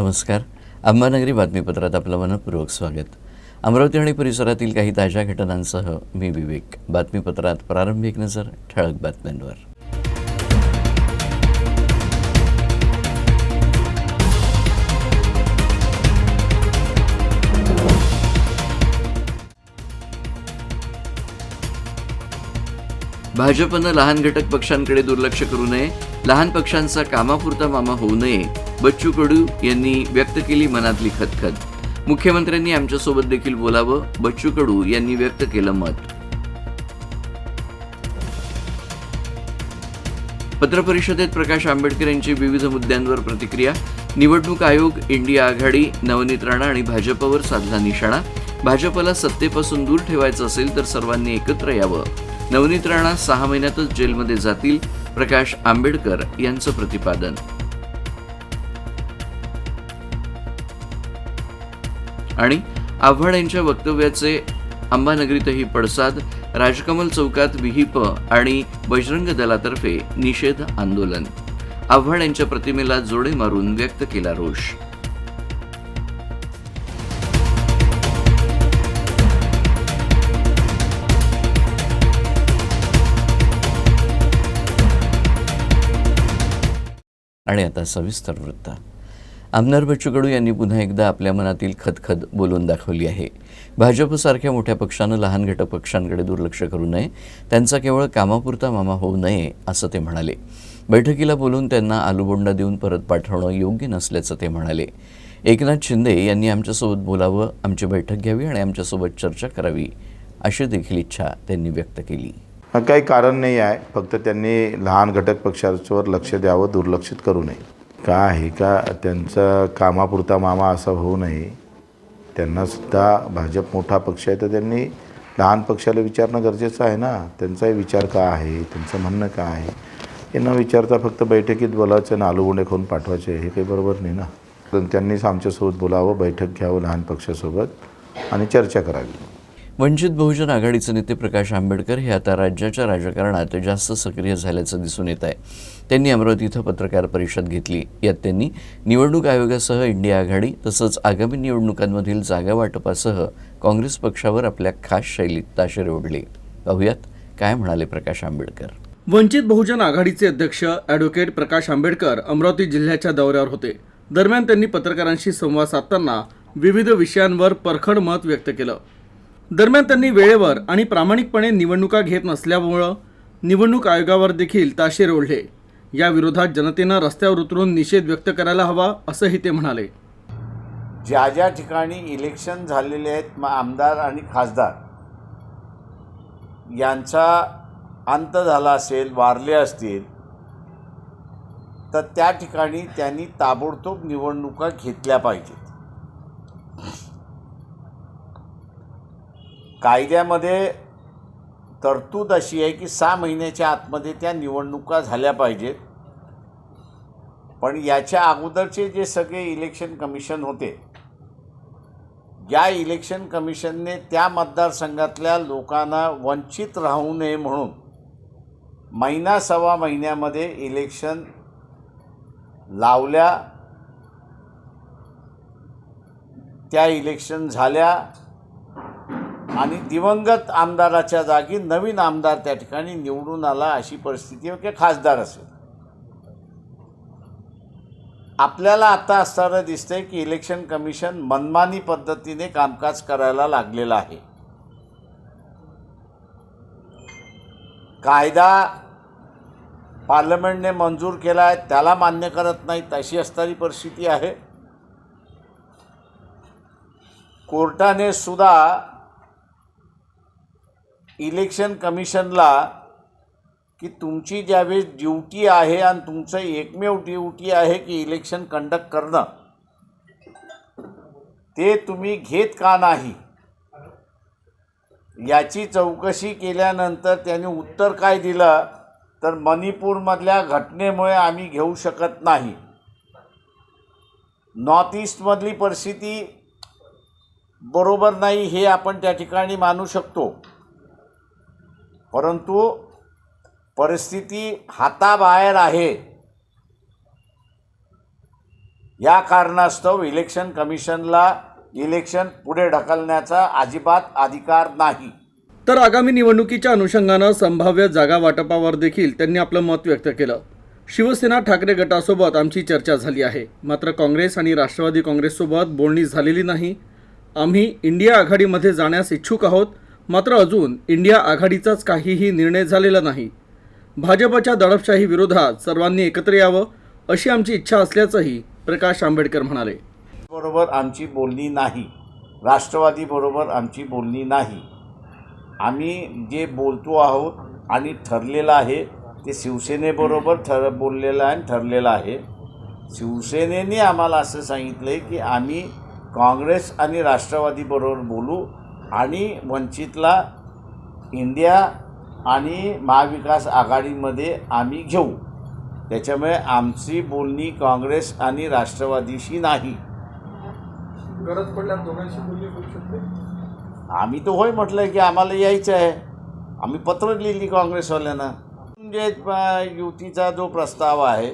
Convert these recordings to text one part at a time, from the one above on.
नमस्कार. अंबानगरी बातमीपत्रात आपलं मनपूर्वक स्वागत. अमरावती आणि परिसरातील काही ताज्या घटनांसह मी विवेक. बातमीपत्रात प्रारंभी एक नजर ठळक बातम्यांवर. भाजपनं लहान घटक पक्षांकडे दुर्लक्ष करू नये, लहान पक्षांचा कामापुरता मामा होऊ नये, बच्चू कडू यांनी व्यक्त केली मनातली खदखद. मुख्यमंत्र्यांनी आमच्यासोबत देखील बोलावं, बच्चू कडू यांनी व्यक्त केलं मत. पत्रपरिषदेत प्रकाश आंबेडकर यांची विविध मुद्द्यांवर प्रतिक्रिया. निवडणूक आयोग, इंडिया आघाडी, नवनीत राणा आणि भाजपवर साधला निशाणा. भाजपला सत्तेपासून दूर ठेवायचं असेल तर सर्वांनी एकत्र यावं. नवनीत राणा 6 महिन्यातच जेलमध्ये जातील, प्रकाश आंबेडकर यांचं प्रतिपादन. आणि आव्हाड यांच्या वक्तव्याचे अंबानगरीतही पडसाद. राजकमल चौकात विहिप आणि बजरंग दलातर्फे निषेध आंदोलन. आव्हाड यांच्या प्रतिमेला जोडे मारून व्यक्त केला रोष. आणि आता सविस्तर वृत्त. आमदार बच्चू कडू यांनी पुन्हा एकदा आपल्या मनातील खदखद बोलून दाखवली आहे. भाजपसारख्या मोठ्या पक्षानं लहान घटक पक्षांकडे दुर्लक्ष करू नये, त्यांचा केवळ कामापुरता मामा होऊ नये असं ते म्हणाले. बैठकीला बोलून त्यांना आलूबोंडा देऊन परत पाठवणं योग्य नसल्याचं ते म्हणाले. एकनाथ शिंदे यांनी आमच्यासोबत बोलावं, आमची बैठक घ्यावी आणि आमच्यासोबत चर्चा करावी अशी देखील इच्छा त्यांनी व्यक्त केली. काही कारण नाही आहे, फक्त त्यांनी लहान घटक पक्षांवर लक्ष द्यावं, दुर्लक्षित करू नये. का आहे का त्यांचा कामापुरता मामा असा होऊ नये. त्यांनासुद्धा भाजप मोठा पक्ष आहे, तर त्यांनी लहान पक्षाला विचारणं गरजेचं आहे ना. त्यांचाही विचार का आहे, त्यांचं म्हणणं का आहे हे न विचारता फक्त बैठकीत बोलायचं आणि आलूगुंडे खाऊन पाठवायचे, हे काही बरोबर नाही ना. तर त्यांनीच आमच्यासोबत बोलावं, बैठक घ्यावं लहान पक्षासोबत आणि चर्चा करावी. वंचित बहुजन आघाडीचे नेते प्रकाश आंबेडकर हे आता राज्याच्या राजकारणात जास्त सक्रिय झाल्याचं दिसून येत आहे. त्यांनी अमरावती इथं पत्रकार परिषद घेतली. यात त्यांनी निवडणूक आयोगासह इंडिया आघाडी तसंच आगामी निवडणुकांमधील जागा वाटपासह काँग्रेस पक्षावर आपल्या खास शैलीत ताशेरे ओढले. पाहुयात काय म्हणाले प्रकाश आंबेडकर. वंचित बहुजन आघाडीचे अध्यक्ष ॲडव्होकेट प्रकाश आंबेडकर अमरावती जिल्ह्याच्या दौऱ्यावर होते. दरम्यान त्यांनी पत्रकारांशी संवाद साधताना विविध विषयांवर परखड मत व्यक्त केलं. दरम्यान त्यांनी वेळेवर आणि प्रामाणिकपणे निवडणुका घेत नसल्यामुळं निवडणूक आयोगावर देखील ताशेरे ओढले. या विरोधात जनतेनं रस्त्यावर उतरून निषेध व्यक्त करायला हवा असंही ते म्हणाले. ज्या ज्या ठिकाणी इलेक्शन झालेले आहेत आमदार आणि खासदार यांचा अंत झाला असेल, वारले असतील, तर त्या ठिकाणी त्यांनी ताबडतोब निवडणुका घेतल्या पाहिजेत. कायद्यामध्ये तरतूद अशी आहे की 6 महिन्याच्या आतमध्ये त्या निवडणुका झाल्या पाहिजेत. पण याच्या अगोदरचे जे सगळे इलेक्शन कमिशन होते, या इलेक्शन कमिशनने त्या मतदारसंघातल्या लोकांना वंचित राहू नये म्हणून महिना सव्वा महिन्यामध्ये इलेक्शन लावल्या. त्या इलेक्शन झाल्या आणि दिवंगत आमदाराच्या जागी नवीन आमदार त्या ठिकाणी निवडून आला, अशी परिस्थिती किंवा खासदार असेल. आपल्याला आता असताना दिसतंय की इलेक्शन कमिशन मनमानी पद्धतीने कामकाज करायला लागलेलं आहे. कायदा पार्लमेंटने मंजूर केला आहे, त्याला मान्य करत नाहीत, अशी असणारी परिस्थिती आहे. कोर्टाने सुद्धा इलेक्शन कमिशनला की तुमची ज्यावेळेस ड्युटी आहे आणि तुमचं एकमेव ड्युटी आहे की इलेक्शन कंडक्ट करणं, ते तुम्ही घेत का नाही याची चौकशी केल्यानंतर त्यांनी उत्तर काय दिलं, तर मणिपूरमधल्या घटनेमुळे आम्ही घेऊ शकत नाही. नॉर्थ ईस्टमधली परिस्थिती बरोबर नाही हे आपण त्या ठिकाणी मानू शकतो, परंतु परिस्थिती हाताबाहेर आहे. या कारणास्तव इलेक्शन कमिशनला इलेक्शन पुढे ढकलण्याचा अजिबात अधिकार नाही. तर आगामी निवडणुकीच्या अनुषंगानं संभाव्य जागा वाटपावर देखील त्यांनी आपलं मत व्यक्त केलं. शिवसेना ठाकरे गटासोबत आमची चर्चा झाली आहे, मात्र काँग्रेस आणि राष्ट्रवादी काँग्रेससोबत बोलणी झालेली नाही. आम्ही इंडिया आघाडीमध्ये जाण्यास इच्छुक आहोत, मात्र अजून इंडिया आघाडीचाच काहीही निर्णय झालेला नाही. भाजपच्या दडपशाही विरोधात सर्वांनी एकत्र यावं अशी आमची इच्छा असल्याचंही प्रकाश आंबेडकर म्हणाले. बरोबर आमची बोलणी नाही, राष्ट्रवादीबरोबर आमची बोलणी नाही. आम्ही जे बोलतो आहोत आणि ठरलेलं आहे ते शिवसेनेबरोबर बोललेलं आहे आणि ठरलेलं आहे. शिवसेनेने आम्हाला असं सांगितलं आहे की आम्ही काँग्रेस आणि राष्ट्रवादीबरोबर बोलू आणि वंचितला इंडिया आणि महाविकास आघाडीमध्ये आम्ही घेऊ. त्याच्यामुळे आमची बोलणी काँग्रेस आणि राष्ट्रवादीशी नाही. गरज पडल्यास दोघांशी बोलणी करू शकते. आम्ही तर होय म्हटलं की आम्हाला यायचं आहे. आम्ही पत्र लिहिली काँग्रेसवाल्यांना. म्हणजे युतीचा जो प्रस्ताव आहे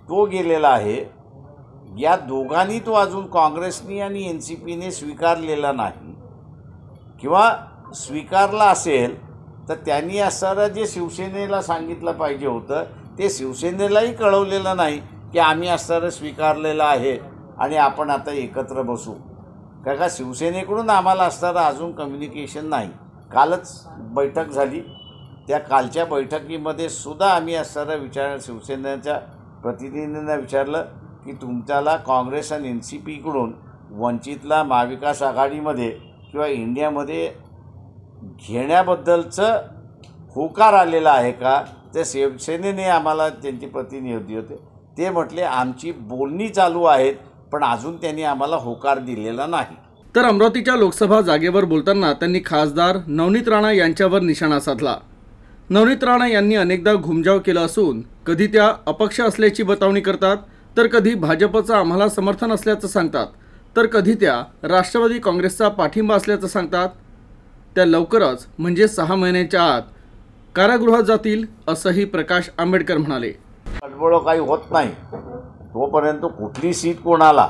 तो गेलेला आहे. या दोघांनी तो अजून काँग्रेसनी आणि NCPने स्वीकारलेला नाही, किंवा स्वीकारला असेल तर त्यांनी असणारं जे शिवसेनेला सांगितलं पाहिजे होतं ते शिवसेनेलाही कळवलेलं नाही की आम्ही असणारं स्वीकारलेलं आहे आणि आपण आता एकत्र बसू. का शिवसेनेकडून आम्हाला असणारं अजून कम्युनिकेशन नाही. कालच बैठक झाली, त्या कालच्या बैठकीमध्ये सुद्धा आम्ही असणारं शिवसेनेच्या प्रतिनिधींना विचारलं की तुमच्याला काँग्रेस आणि NCPकडून वंचितला महाविकास आघाडीमध्ये किंवा इंडियामध्ये घेण्याबद्दलचं होकार आलेला आहे का. त्या शिवसेनेने आम्हाला त्यांचे प्रतिनिधी होते, ते म्हटले आमची बोलणी चालू आहेत पण अजून त्यांनी आम्हाला होकार दिलेला नाही. तर अमरावतीच्या लोकसभा जागेवर बोलताना त्यांनी खासदार नवनीत राणा यांच्यावर निशाणा साधला. नवनीत राणा यांनी अनेकदा घुमजाव केला असून कधी त्या अपक्ष असल्याची बतावणी करतात, तर कधी भाजपचं आम्हाला समर्थन असल्याचं सांगतात, तर कधी त्या राष्ट्रवादी काँग्रेसचा पाठिंबा असल्याचं सांगतात. त्या लवकरच म्हणजे 6 महिन्याच्या आत कारागृहात जातील असंही प्रकाश आंबेडकर म्हणाले. गडबड काही होत नाही तोपर्यंत कुठली सीट कोणाला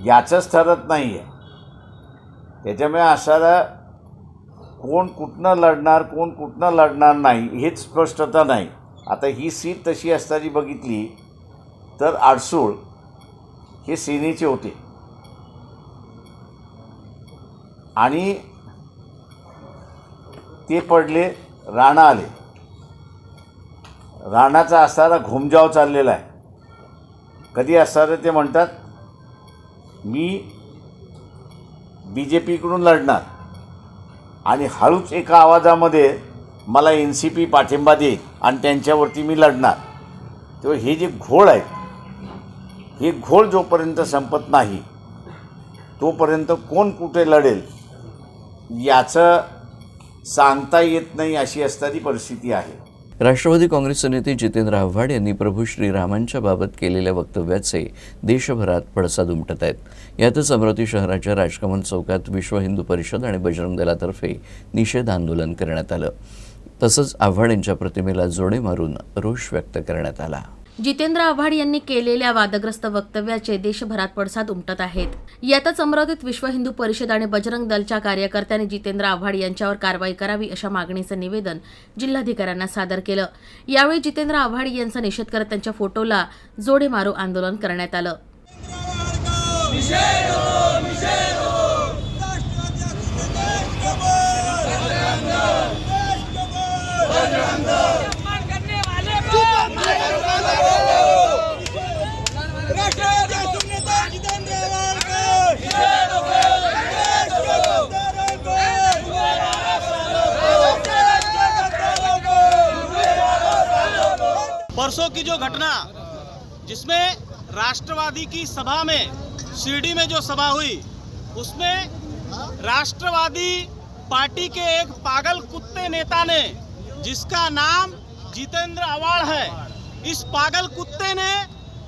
याचंच ठरत नाही आहे. त्याच्यामुळे असाला कोण कुठनं लढणार कोण कुठनं लढणार नाही हेच स्पष्टता नाही. आता ही सीट तशी असताना बघितली तर आडसूळ हे सेनेचे होते आणि ते पडले, राणा आले. राणाचा असणारा घुमजाव चाललेला आहे. कधी असणारं ते म्हणतात मी BJPकडून लढणार आणि हळूच एका आवाजामध्ये मला NCP पाठिंबा देईल आणि त्यांच्यावरती मी लढणार. तेव्हा हे जे घोळ आहेत हे घोळ जोपर्यंत संपत नाही तोपर्यंत कोण कुठे लढेल याचं सांगता येत नाही, अशी असणारी परिस्थिती आहे. राष्ट्रवादी काँग्रेसचे नेते जितेंद्र आव्हाड यांनी प्रभू श्रीरामांच्या बाबत केलेल्या वक्तव्याचे देशभरात पडसाद उमटत आहेत. यातच अमरावती शहराच्या राजकमल चौकात विश्व हिंदू परिषद आणि बजरंग दलातर्फे निषेध आंदोलन करण्यात आलं. तसंच आव्हाड यांच्या प्रतिमेला जोडे मारून रोष व्यक्त करण्यात आला. जितेंद्र आव्हाड यांनी केलेल्या वादग्रस्त वक्तव्याचे देशभरात पडसाद उमटत आहेत. यातच अमरावतीत विश्व हिंदू परिषद आणि बजरंग दलच्या कार्यकर्त्यांनी जितेंद्र आव्हाड यांच्यावर कारवाई करावी अशा मागणीचं निवेदन जिल्हाधिकाऱ्यांना सादर केलं. यावेळी जितेंद्र आव्हाड यांचा निषेध करत त्यांच्या फोटोला जोडे मारू आंदोलन करण्यात आलं. परसों की जो घटना जिसमें राष्ट्रवादी की सभा में शिरडी में जो सभा हुई उसमें राष्ट्रवादी पार्टी के एक पागल कुत्ते नेता ने जिसका नाम जितेंद्र आव्हाड है, इस पागल कुत्ते ने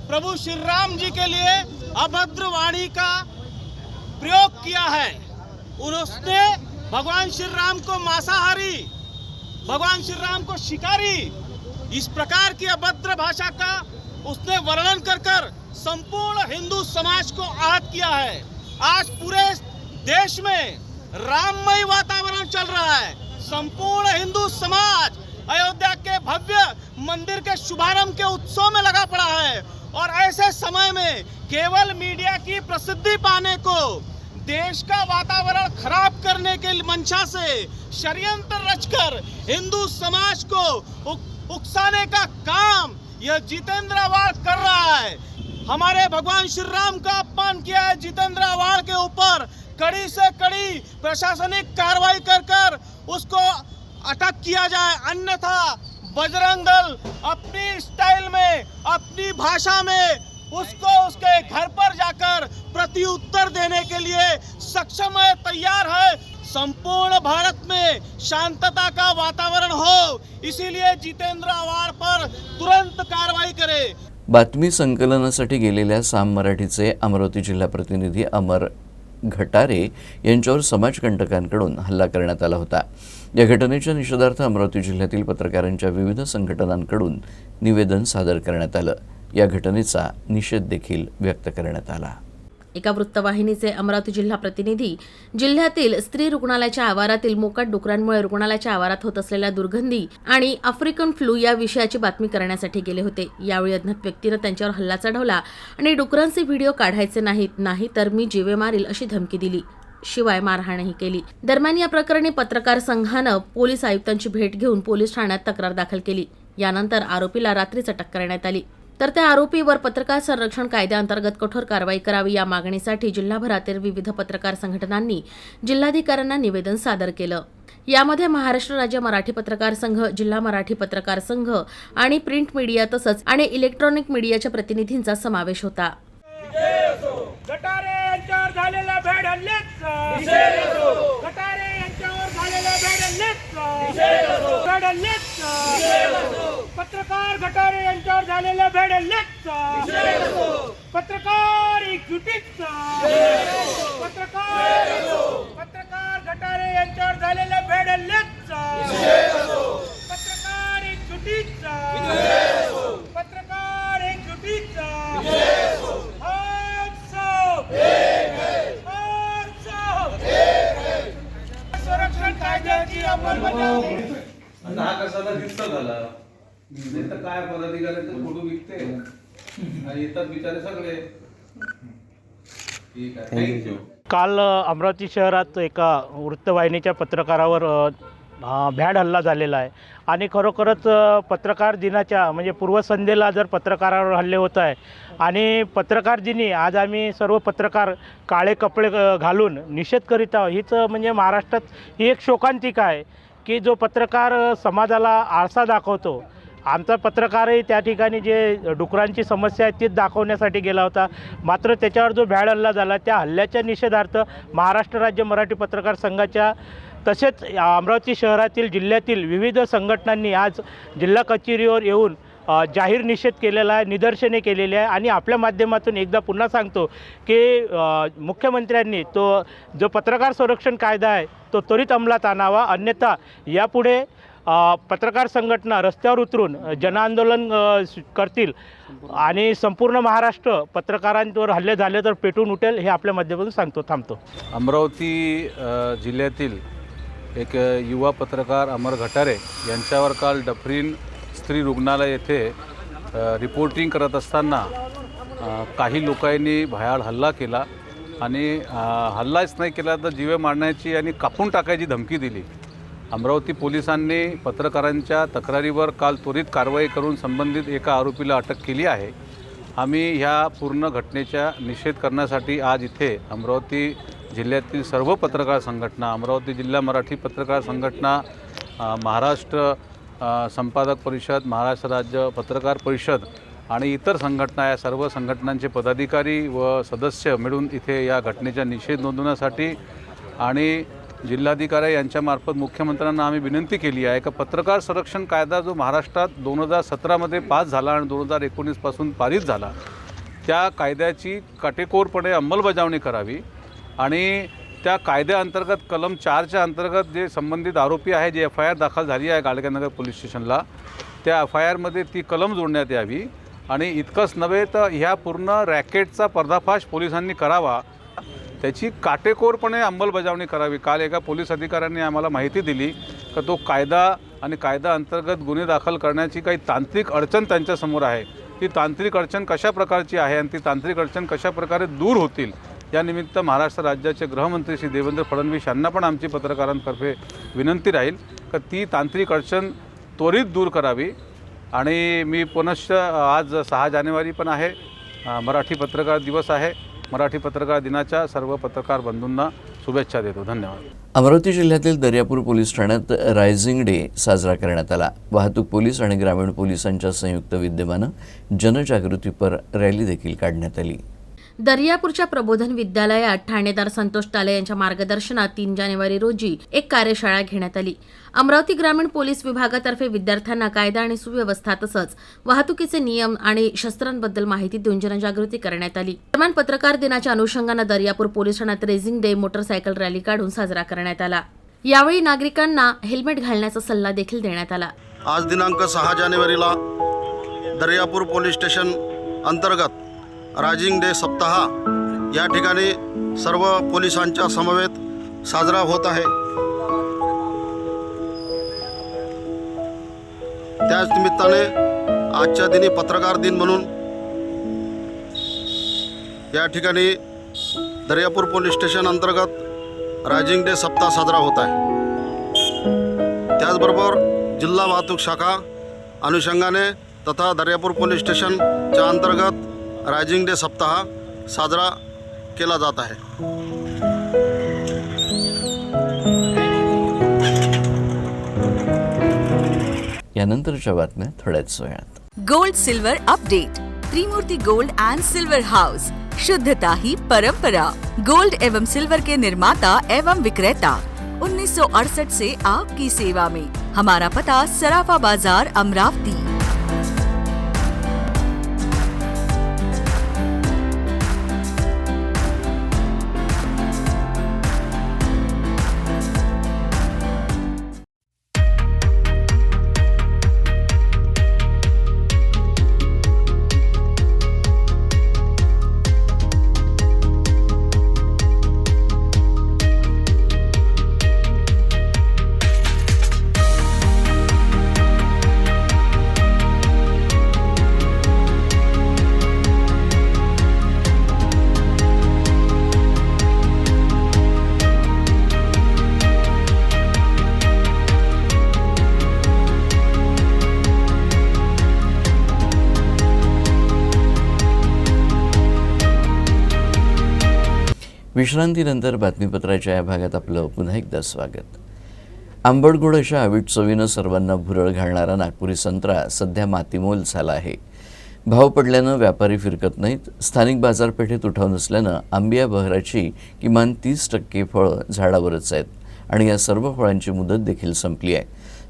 प्रभु श्री राम जी के लिए अभद्र वाणी का प्रयोग किया है। उसने भगवान श्री राम को मांसाहारी, भगवान श्री राम को शिकारी, इस प्रकार की अभद्र भाषा का उसने वर्णन कर संपूर्ण हिंदू समाज को आहत किया है। आज पूरे देश में राममय वातावरण चल रहा है। संपूर्ण हिंदू समाज अयोध्या के भव्य मंदिर के शुभारंभ के उत्सव में लगा पड़ा है और ऐसे समय में केवल मीडिया की प्रसिद्धि पाने को देश का वातावरण खराब करने के मंशा से षड्यंत्र रचकर हिंदू समाज को उकसाने का काम यह जितेंद्र आव्हाड कर रहा है। हमारे भगवान श्री राम का अपमान किया है जितेंद्र आव्हाड के ऊपर। कड़ी से कड़ी प्रशासनिक कार्रवाई कर उसको अटक किया जाए, अन्यथा बजरंग दल अपनी स्टाइल में, अपनी भाषा में उसको उसके घर पर जाकर प्रत्युत्तर देने के लिए सक्षम है, तैयार है। संपूर्ण भारत में शांतता का वातावरण हो, इसीलिए जितेंद्र आव्हाड पर तुरंत कार्रवाई करे। बातमी संकलनासाठी गेलेल्या साम मराठीचे अमरावती जिल्हा प्रतिनिधी अमर घटारे यांच्यावर समाजकंटकांकडून हल्ला करण्यात आला होता। या घटनेच्या निषेधार्थ अमरावती जिल्ह्यातील पत्रकारांच्या विविध संघटनांकडून निवेदन सादर करण्यात आलं। या घटनेचा निषेध देखील व्यक्त करण्यात आला। एका वृत्तवाहिनीचे अमरावती जिल्हा प्रतिनिधी जिल्ह्यातील स्त्री रुग्णालयाच्या आवारातील मोकाट डुकरांमुळे रुग्णालयाच्या आवारात होत असलेल्या दुर्गंधी आणि आफ्रिकन फ्लू या विषयाची बातमी करण्यासाठी गेले होते। यावेळी अज्ञात व्यक्तीने त्यांच्यावर हल्ला चढवला आणि डुकरांचे व्हिडिओ काढायचे नाही तर मी जीवे मारील अशी धमकी दिली, शिवाय मारहाणही केली। दरम्यान या प्रकरणी पत्रकार संघानं पोलीस आयुक्तांची भेट घेऊन पोलीस ठाण्यात तक्रार दाखल केली। यानंतर आरोपीला रात्रीच अटक करण्यात आली। तर त्या आरोपीवर पत्रकार संरक्षण कायद्याअंतर्गत कठोर कारवाई करावी या मागणीसाठी जिल्हाभरातील विविध पत्रकार संघटनांनी जिल्हाधिकाऱ्यांना निवेदन सादर केलं। यामध्ये महाराष्ट्र राज्य मराठी पत्रकार संघ, जिल्हा मराठी पत्रकार संघ आणि प्रिंट मीडिया तसंच आणि इलेक्ट्रॉनिक मीडियाच्या प्रतिनिधींचा समावेश होता। गटारे यांच्यावर झालेल्या भेड हल्ल्याचा गटारे यांच्यावर झालेल्या भेड हल्ल्याचा पत्रकार गटारे यांच्यावर झालेल्या भेड हल्ल्याचा पत्रकार एकजुटीचा पत्रकार गटारे यांच्यावर झालेल्या भेड हल्ल्याचा पत्रकार एकजुटीचा पत्रकार एकजुटीचा संरक्षण कायद्याची अंमलबजावणी। आता हा कशाला दिसत झाला नाही तर काय पदाधिकाऱ्यांचे फोटो विकते आणि येतात बिचारे सगळे। ठीक आहे, थँक्यू। काल अमरावती शहरात एका वृत्तवाहिनीच्या पत्रकारावर भ्याड हल्ला झालेला आहे आणि खरोखरच पत्रकार दिनाच्या म्हणजे पूर्वसंध्येला जर पत्रकारावर हल्ले होत आहे आणि पत्रकार दिनी आज आम्ही सर्व पत्रकार काळे कपडे घालून निषेध करीत आहोत। हीच म्हणजे महाराष्ट्रात ही एक शोकांतिका आहे की जो पत्रकार समाजाला आरसा दाखवतो। आमचा पत्रकारही त्या ठिकाणी जे डुकरांची समस्या आहे तीच दाखवण्यासाठी गेला होता, मात्र त्याच्यावर जो भ्याड हल्ला झाला त्या हल्ल्याच्या निषेधार्थ महाराष्ट्र राज्य मराठी पत्रकार संघाच्या तसेच अमरावती शहरातील जिल्ह्यातील विविध संघटनांनी आज जिल्हा कचेरीवर येऊन जाहीर निषेध केलेला आहे, निदर्शने केलेली आहे आणि आपल्या माध्यमातून एकदा पुन्हा सांगतो की मुख्यमंत्र्यांनी तो जो पत्रकार संरक्षण कायदा आहे तो त्वरित अंमलात आणावा, अन्यथा यापुढे पत्रकार संघटना रस्त्यावर उतरून जनआंदोलन करतील आणि संपूर्ण महाराष्ट्र पत्रकारांवर हल्ले झाले तर पेटून उठेल हे आपल्या माध्यमातून थांबतो। अमरावती जिल्ह्यातील एक युवा पत्रकार अमर घटारे यांच्यावर काल डफरीन स्त्री रुग्णालय येथे रिपोर्टिंग करत असताना काही लोकांनी भयाड हल्ला केला आणि हल्लाच नाही केला तर जीवे मारण्याची आणि कापून टाकायची धमकी दिली। अमरावती पोलिसांनी पत्रकारांच्या तक्रारीवर काल त्वरित कारवाई करून संबंधित एका आरोपीला अटक केली आहे। आम्ही ह्या पूर्ण घटनेचा निषेध करण्यासाठी आज इथे अमरावती जिल्ह्यातील सर्व पत्रकार संघटना, अमरावती जिल्हा मराठी पत्रकार संघटना, महाराष्ट्र संपादक परिषद, महाराष्ट्र राज्य पत्रकार परिषद आणि इतर संघटना या सर्व संघटनांचे पदाधिकारी व सदस्य मिळून इथे या घटनेचा निषेध नोंदवण्यासाठी आणि जिल्हाधिकारी यांच्यामार्फत मुख्यमंत्र्यांना आम्ही विनंती केली आहे की पत्रकार संरक्षण कायदा जो महाराष्ट्रात 2017मध्ये पास झाला आणि 2019 पासून पारित झाला त्या कायद्याची काटेकोरपणे अंमलबजावणी करावी आणि त्या कायद्याअंतर्गत कलम 4च्या अंतर्गत जे संबंधित आरोपी आहे, जे FIR दाखल झाली आहे गाडगेनगर पोलीस स्टेशनला, त्या FIRमध्ये ती कलम जोडण्यात यावी आणि इतकंच नव्हे तर ह्या पूर्ण रॅकेटचा पर्दाफाश पोलिसांनी करावा, त्याची काटेकोरपणे अंमलबजावणी करावी. काल एका पोलीस अधिकाऱ्यांनी आम्हाला माहिती दिली की तो कायदा आणि कायदा अंतर्गत गुन्हे दाखल करण्याची काही तांत्रिक अडचण त्यांच्यासमोर आहे. ती तांत्रिक अडचण कशा प्रकारची आहे आणि ती तांत्रिक अडचण कशा प्रकारे दूर होतील यानिमित्त महाराष्ट्र राज्याचे गृहमंत्री श्री देवेंद्र फडणवीस यांना पण आमची पत्रकारांतर्फे विनंती राहील की ती तांत्रिक अडचण त्वरित दूर करावी. आणि मी पुनश्च आज 6 जानेवारी पण आहे, मराठी पत्रकार दिवस आहे. मराठी पत्रकार दिनाच्या सर्व पत्रकार बंधूंना शुभेच्छा देतो. धन्यवाद. अमरावती जिल्ह्यातील दर्यापूर पोलीस ठाण्यात रायझिंग डे साजरा करण्यात आला. वाहतूक पोलीस आणि ग्रामीण पोलिसांच्या संयुक्त विद्यमानं जनजागृतीपर रॅली देखील काढण्यात आली. दर्यापूरच्या प्रबोधन विद्यालयात ठाणेदार संतोष ताले यांच्या मार्गदर्शनात 3 जानेवारी रोजी एक कार्यशाळा घेण्यात आली. अमरावती ग्रामीण पोलीस विभागातर्फे विद्यार्थ्यांना कायदा आणि सुव्यवस्था तसंच वाहतुकीचे नियम आणि शस्त्रांबद्दल माहिती देऊन जनजागृती करण्यात आली. दरम्यान पत्रकार दिनाच्या अनुषंगानं दर्यापूर पोलीस ठाण्यात रेझिंग डे मोटरसायकल रॅली काढून साजरा करण्यात आला. यावेळी नागरिकांना हेल्मेट घालण्याचा सल्ला देखील देण्यात आला. आज दिनांक 6 जानेवारीला दर्यापूर पोलीस स्टेशन अंतर्गत रायझिंग डे सप्ताह या ठिकाणी सर्व पोलिसांच्या समवेत साजरा होत आहे. त्याच निमित्ताने आजच्या दिनी पत्रकार दिन म्हणून या ठिकाणी दर्यापूर पोलीस स्टेशन अंतर्गत रायझिंग डे सप्ताह साजरा होत आहे. त्याचबरोबर जिल्हा वाहतूक शाखा अनुषंगाने तथा दर्यापूर पोलीस स्टेशनच्या अंतर्गत रायझिंग डे सप्ताह साजरा केला जात आहे. यानंतरच्या बातम्या थोड्याच वेळात. Gold silver update. Trimurti gold and silver house. शुद्धता ही परंपरा. गोल्ड एवं सिल्वर के निर्माता एवं विक्रेता 1968 से आपकी सेवा में. हमारा पता सराफा बाजार अमरावती. विश्रांतीनंतर बातमीपत्राच्या या भागात आपलं पुन्हा एकदा स्वागत. आंबटगोड अशा आवीट चवीनं सर्वांना भुरळ घालणारा नागपुरी संत्रा सध्या मातीमोल झाला आहे. भाव पडल्यानं व्यापारी फिरकत नाहीत. स्थानिक बाजारपेठेत उठाव नसल्यानं आंबिया बहराची किमान 30% फळं झाडावरच आहेत आणि या सर्व फळांची मुदत देखील संपली आहे.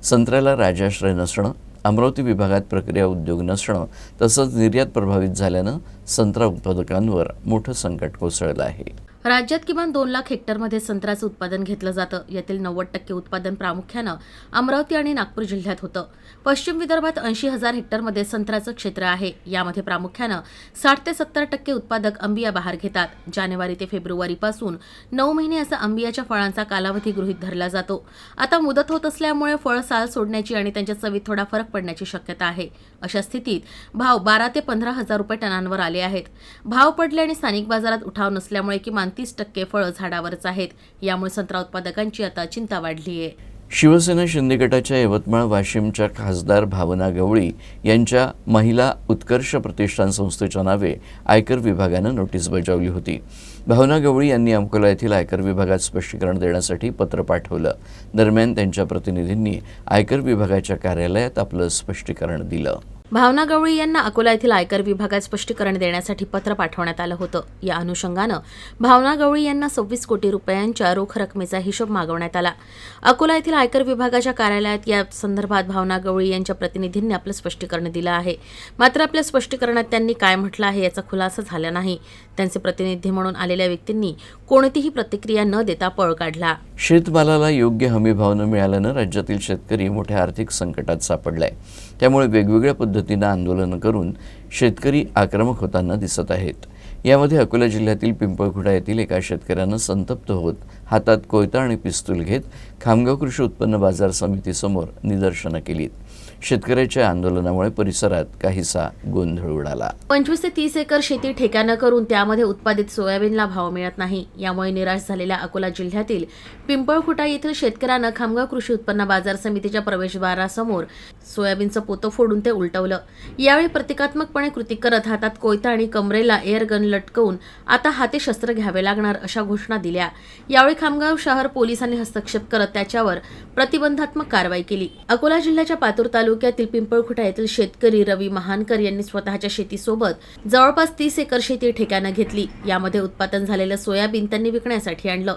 संत्र्याला राजाश्रय नसणं, अमरावती विभागात प्रक्रिया उद्योग नसणं तसंच निर्यात प्रभावित झाल्यानं संत्रा उत्पादकांवर मोठं संकट कोसळलं आहे. राज्यात किमान 2 लाख हेक्टरमध्ये संत्र्याचं उत्पादन घेतलं जातं. यातील 90% उत्पादन प्रामुख्यानं अमरावती आणि नागपूर जिल्ह्यात होतं. पश्चिम विदर्भात 80,000 हेक्टरमध्ये संत्र्याचं क्षेत्र आहे. यामध्ये प्रामुख्यानं 60 ते 70% उत्पादक अंबिया बहार घेतात. जानेवारी ते फेब्रुवारीपासून 9 महिने असा अंबियाच्या फळांचा कालावधी गृहीत धरला जातो. आता मुदत होत असल्यामुळे फळ साल सोडण्याची आणि त्यांच्या चवीत थोडा फरक पडण्याची शक्यता आहे. अशा स्थितीत भाव 12 ते 15,000 रुपये टनांवर आले आहेत. भाव पडले आणि स्थानिक बाजारात उठाव नसल्यामुळे किमान 30% फळं झाडावरच आहेत. यामुळे संत्रा उत्पादकांची आता चिंता वाढली आहे. शिवसेना शिंदे गटाच्या यवतमाळ वाशिमच्या खासदार भावना गवळी यांच्या महिला उत्कर्ष प्रतिष्ठान संस्थेच्या नावे आयकर विभागानं नोटीस बजावली होती. भावना गवळी यांनी अकोला येथील आयकर विभागात स्पष्टीकरण देण्यासाठी पत्र पाठवलं. दरम्यान त्यांच्या प्रतिनिधींनी आयकर विभागाच्या कार्यालयात आपलं स्पष्टीकरण दिलं. भावना गवळी यांना अकोला येथील आयकर विभागात स्पष्टीकरण देण्यासाठी पत्र पाठवण्यात आलं होतं. या अनुषंगानं भावना गवळी यांना 26 कोटी रुपयांच्या रोख रकमेचा हिशोब मागवण्यात आला. अकोला येथील आयकर विभागाच्या कार्यालयात या संदर्भात भावना गवळी यांच्या प्रतिनिधींनी आपलं स्पष्टीकरण दिलं आहे. मात्र आपल्या स्पष्टीकरणात त्यांनी काय म्हटलं आहे याचा खुलासा झाला नाही. त्यांचे प्रतिनिधी म्हणून आलेल्या व्यक्तींनी कोणतीही प्रतिक्रिया न देता पळ काढला. शेतमालाला योग्य हमी भाव न मिळाल्यानं राज्यातील शेतकरी मोठ्या आर्थिक संकटात सापडलाय. त्यामुळे वेगवेगळ्या पद्धती पद्धतीनं आंदोलनं करून शेतकरी आक्रमक होताना दिसत आहेत. यामध्ये अकोला जिल्ह्यातील पिंपळखुटा येथील एका शेतकऱ्यानं संतप्त होत हातात कोयता आणि पिस्तूल घेत खामगाव कृषी उत्पन्न बाजार समितीसमोर निदर्शनं केलीत. शेतकऱ्याच्या आंदोलनामुळे परिसरात काहीसा गोंधळ उडाला. 25 ते 30 एकर शेती ठेक्यानं करून त्यामध्ये उत्पादित सोयाबीनला भाव मिळत नाही. यामुळे निराश झालेल्या अकोला जिल्ह्यातील पिंपळखुटा येथील शेतकऱ्यानं खामगाव कृषी उत्पन्न बाजार समितीच्या प्रवेशद्वारासमोर सोयाबीनचं पोतं फोडून ते उलटवलं. यावेळी प्रतिकात्मकपणे कृती करत हातात कोयता आणि कमरेला एअरगन लटकवून आता हाती शस्त्र घ्यावे लागणार अशा घोषणा दिल्या. यावेळी खामगाव शहर पोलिसांनी हस्तक्षेप करत त्याच्यावर प्रतिबंधात्मक कारवाई केली. अकोला जिल्ह्याच्या पातूर तालुक्यातील पिंपळखुटा येथील शेतकरी रवी महानकर यांनी स्वतःच्या शेतीसोबत जवळपास 30 एकर शेती ठेक्यानं घेतली. यामध्ये उत्पादन झालेलं सोयाबीन त्यांनी विकण्यासाठी आणलं.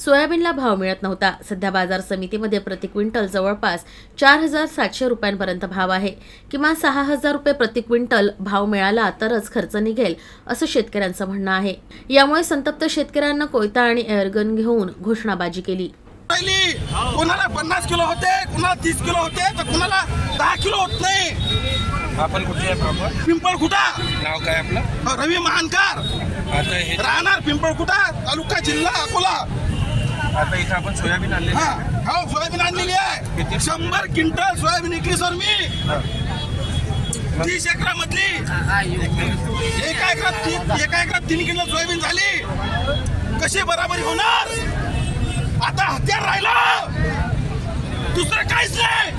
सोयाबीनला भाव मिळत नव्हता. सध्या बाजार समितीमध्ये प्रति क्विंटल जवळपास 4,700 रुपयांपर्यंत भाव आहे. किमान 6,000 रुपये प्रति क्विंटल भाव मिळाला तरच खर्च निघेल असं शेतकऱ्यांचं म्हणणं आहे. यामुळे संतप्त शेतकऱ्यांना कोयता आणि एअरगन घेऊन घोषणाबाजी केली. कोणाला 50 किलो होते, कोणाला 30 किलो होते, तर कोणाला 10 किलो होत नाही. आपण कुठे प्रॉपर? पिंपळखुटा. नाव काय आपलं? रवी महानकर. आता हे राहणार पिंपळखुटा, तालुका जिल्हा अकोला. आता इथं आपण सोयाबीन आणले. हो, सोयाबीन आणलेली आहे. 100 क्विंटल सोयाबीन विकली सर मी. 30 एकरामधली. एका एकरात 3 किलो सोयाबीन झाली. कशी बराबरी होणार? आता हत्यार राहिलं, दुसरं काहीच नाही.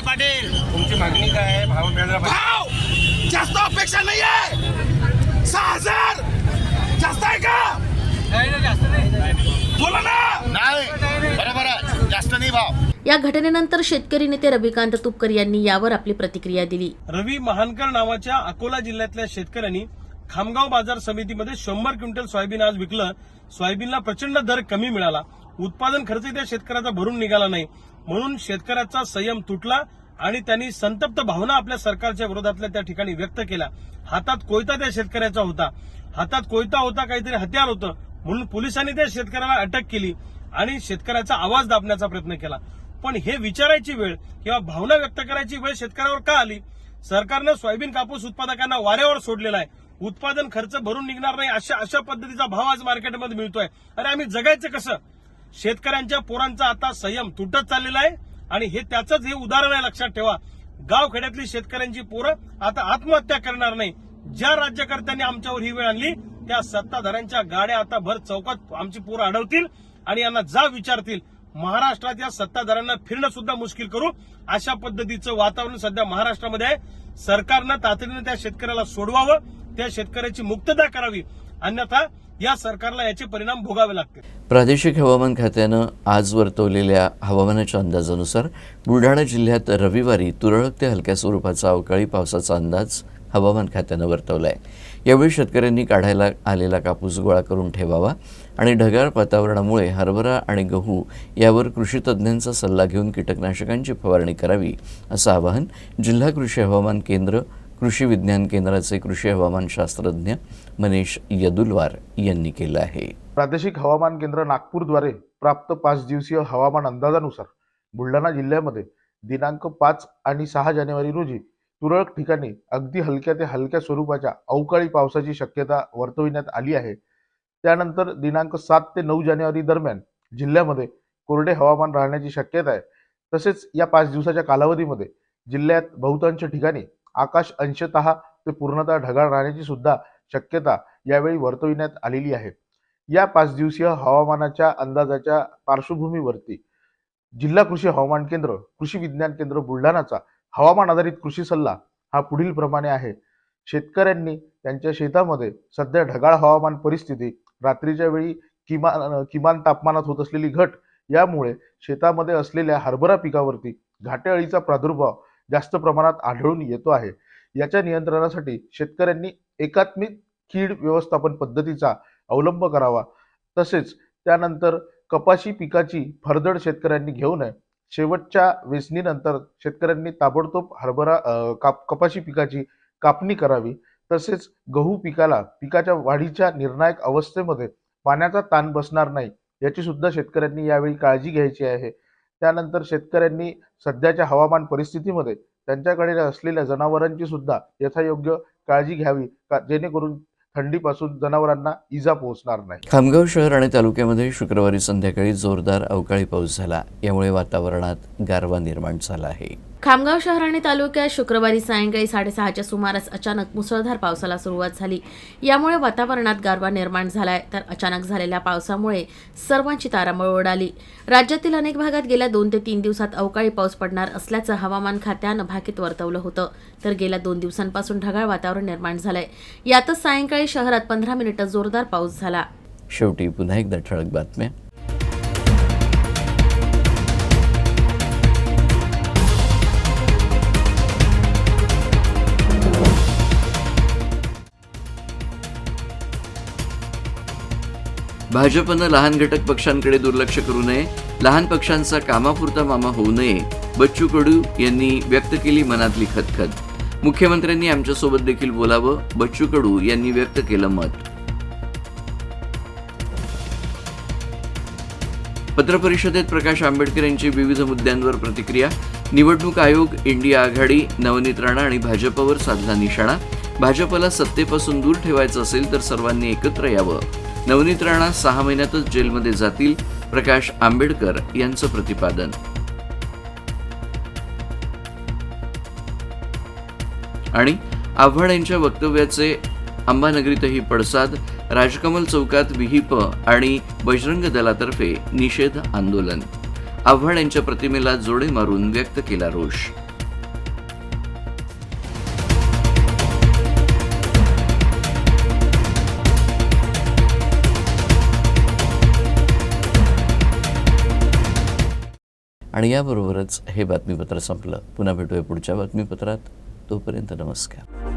पाटील, तुमची मागणी काय आहे? भाव मिळाला पाहिजे. भाव जास्त अपेक्षा नाही आहे. 6,000 जास्त आहे का? बोला ना. नाही, बरोबर आहे, जास्त नाही भाव. या घटनेनंतर शेतकरी नेते रविकांत तुपकर यांनी यावर आपली प्रतिक्रिया दिली. रवी महानकर नावाच्या अकोला जिल्ह्यातल्या शेतकऱ्यांनी खामगाव बाजार समितीमध्ये 100 क्विंटल सोयाबीन आज विकलं. सोयाबीनला प्रचंड दर कमी मिळाला. उत्पादन खर्च त्या शेतकऱ्याचा भरून निघाला नाही. म्हणून शेतकऱ्याचा संयम तुटला आणि त्यांनी संतप्त भावना आपल्या सरकारच्या विरोधातल्या त्या ठिकाणी व्यक्त केल्या. हातात कोयता त्या शेतकऱ्याचा होता. हातात कोयता होता, काहीतरी हत्यार होतं. म्हणून पोलिसांनी त्या शेतकऱ्याला अटक केली आणि शेतकऱ्याचा आवाज दाबण्याचा प्रयत्न केला. पण हे विचारायची वेळ किंवा भावना व्यक्त करायची वेळ शेतकऱ्यावर का आली? सरकारनं सोयाबीन कापूस उत्पादकांना वाऱ्यावर सोडलेला आहे. उत्पादन खर्च भरून निघणार नाही अशा पद्धतीचा भाव आज मार्केटमध्ये मिळतोय. अरे आम्ही जगायचं कसं? शेतकऱ्यांच्या पोरांचा आता संयम तुटत चाललेला आहे आणि हे त्याचंच हे उदाहरण आहे. लक्षात ठेवा, गावखेड्यातली शेतकऱ्यांची पोरं आता आत्महत्या करणार नाही. ज्या राज्यकर्त्यांनी आमच्यावर ही वेळ आणली त्या सत्ताधाऱ्यांच्या गाड्या आता भर चौकात आमची पोरं अडवतील आणि यांना जा विचारतील. महाराष्ट्रात या सत्ताधाऱ्यांना फिरणं सुद्धा मुश्किल करू अशा पद्धतीचं वातावरण सध्या महाराष्ट्रामध्ये आहे. सरकारनं तातडीनं त्या शेतकऱ्याला सोडवावं, त्या शेतकऱ्याची मुक्तता करावी, अन्यथा या सरकारला याचे परिणाम भोगावे लागतील. प्रादेशिक हवामान खात्यानं आज वर्तवलेल्या हवामानाच्या अंदाजानुसार बुलढाणा जिल्ह्यात रविवारी तुरळक ते हलक्या स्वरूपाचा अवकाळी पावसाचा अंदाज हवामान खात्यानं वर्तवला आहे. यावेळी शेतकऱ्यांनी काढायला आलेला कापूस गोळा करून ठेवावा आणि ढगाळ वातावरणामुळे हरभरा आणि गहू यावर कृषी तज्ज्ञांचा सल्ला घेऊन कीटकनाशकांची फवारणी करावी असं आवाहन जिल्हा कृषी हवामान केंद्र कृषी विज्ञान केंद्राचे कृषी हवामान शास्त्रज्ञ मनीष यदुलवार यांनी केलं आहे. प्रादेशिक हवामान केंद्र नागपूरद्वारे प्राप्त 5 दिवसीय हवामान अंदाजानुसार बुलढाणा जिल्ह्यामध्ये दिनांक 5 आणि 6 जानेवारी रोजी तुरळक ठिकाणी अगदी हलक्या ते हलक्या स्वरूपाच्या अवकाळी पावसाची शक्यता वर्तविण्यात आली आहे. त्यानंतर दिनांक 7 ते 9 जानेवारी दरम्यान जिल्ह्यामध्ये कोरडे हवामान राहण्याची शक्यता आहे. तसेच या 5 दिवसाच्या कालावधीमध्ये जिल्ह्यात बहुतांश ठिकाणी आकाश अंशतः ते पूर्णतः ढगाळ राहण्याची सुद्धा शक्यता यावेळी वर्तविण्यात आलेली आहे. या 5 दिवसीय हवामानाच्या अंदाजाच्या पार्श्वभूमीवरती जिल्हा कृषी हवामान केंद्र कृषी विज्ञान केंद्र बुलढाणाचा हवामान आधारित कृषी सल्ला हा पुढील प्रमाणे आहे. शेतकऱ्यांनी त्यांच्या शेतामध्ये सध्या ढगाळ हवामान परिस्थिती, रात्रीच्या वेळी किमान तापमानात होत असलेली घट यामुळे शेतामध्ये असलेल्या हरभरा पिकावरती घाटे अळीचा प्रादुर्भाव जास्त प्रमाणात आढळून येतो आहे. याच्या नियंत्रणासाठी शेतकऱ्यांनी एकात्मिक कीड व्यवस्थापन पद्धतीचा अवलंब करावा. तसेच त्यानंतर कपाशी पिकाची फरदड शेतकऱ्यांनी घेऊ नये. शेवटच्या वेचणीनंतर शेतकऱ्यांनी ताबडतोब कपाशी पिकाची कापणी करावी. तसेच गहू पिकाच्या वाढीच्या निर्णायक अवस्थेमध्ये पाण्याचा ताण बसणार नाही याची सुद्धा शेतकऱ्यांनी यावेळी काळजी घ्यायची आहे. त्यानंतर शेतकऱ्यांनी सध्याच्या हवामान परिस्थितीमध्ये त्यांच्याकडे असलेल्या जनावरांची सुद्धा यथायोग्य काळजी घ्यावी जेणेकरून थंडीपासून जनावरांना इजा पोहोचणार नाही. खामगाव शहर आणि तालुक्यामध्ये शुक्रवारी संध्याकाळी जोरदार अवकाळी पाऊस झाला. यामुळे वातावरणात गारवा निर्माण झाला आहे. खामगाव शहर आणि तालुक्यात शुक्रवारी सायंकाळी 6:30च्या सुमारास अचानक मुसळधार पावसाला सुरुवात झाली. यामुळे वातावरणात गारवा निर्माण झालाय. तर अचानक झालेल्या पावसामुळे सर्वांची तारांबळ उडाली. राज्यातील अनेक भागात गेल्या 2 ते 3 दिवसात अवकाळी पाऊस पडणार असल्याचं हवामान खात्यानं भाकीत वर्तवलं होतं. तर गेल्या 2 दिवसांपासून ढगाळ वातावरण निर्माण झालंय. यातच सायंकाळी शहरात 15 मिनिटं जोरदार पाऊस झाला. शेवटी पुन्हा एकदा ठळक बातम्या. भाजपनं लहान घटक पक्षांकडे दुर्लक्ष करू नये, लहान पक्षांचा कामापुरता मामा होऊ नये, बच्चू कडू यांनी व्यक्त केली मनातली खदखद. मुख्यमंत्र्यांनी आमच्यासोबत देखील बोलावं, बच्चू कडू यांनी व्यक्त केलं मत. पत्रपरिषदेत प्रकाश आंबेडकर यांची विविध मुद्द्यांवर प्रतिक्रिया. निवडणूक आयोग, इंडिया आघाडी, नवनीत राणा आणि भाजपवर साधला निशाणा. भाजपला सत्तेपासून दूर ठेवायचं असेल तर सर्वांनी एकत्र यावं. नवनीत राणा 6 महिन्यातच जेलमध्ये जातील, प्रकाश आंबेडकर यांचं प्रतिपादन. आणि आव्हाड यांच्या वक्तव्याचे अंबानगरीतही पडसाद. राजकमल चौकात विहिप आणि बजरंग दलातर्फे निषेध आंदोलन. आव्हाड यांच्या प्रतिमेला जोडे मारून व्यक्त केला रोष. आणि याबरोबरच हे बातमीपत्र संपलं. पुन्हा भेटूया पुढच्या बातमीपत्रात. तोपर्यंत नमस्कार.